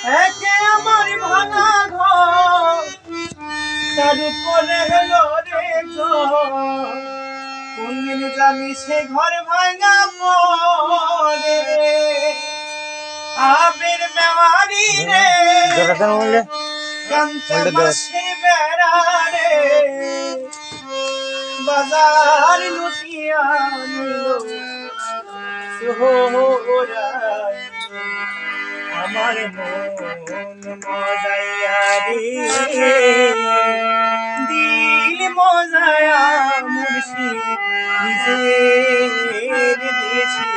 একে আমার ভাঙা ঘর, তার উপরে হলো রে ঝড়। কোনদিন জানি সে ঘর ভাঙা পড়ে আবের বেমারি রে, কান্তে মাসে বেড়া রে, বাজার লুটিয়া নিল সোহরায়। আমার মন মজাইয়া রে, দিল মজায়া মুর্শিদ নিজের দেশে।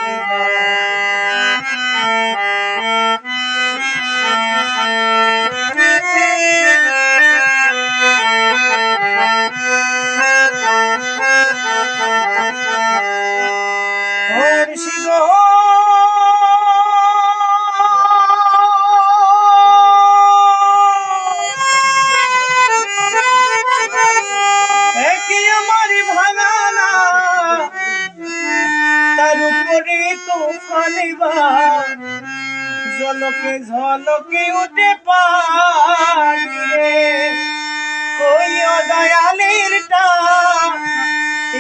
মুর্শিদ একে আমার ভাঙানা, তার উপরে তুফানে বান, ঝলকে ঝলকে উঠে পানি রে। কই ও দয়ালের টান,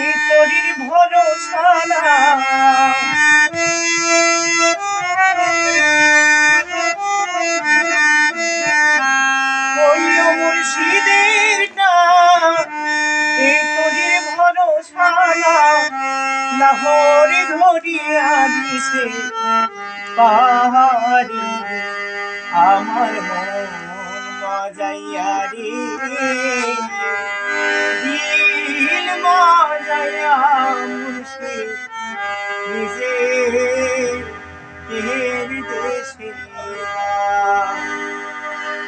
এই তরির ভরসা না। কই ও মুর্শিদের টান, এই তরির ভরসা না। লাহোরে ধরিয়া দিছে পাহাড়ি, আমার মন মজাইয়া রে, দিল মজাইয়া মুর্শিদ নিজের দেশে।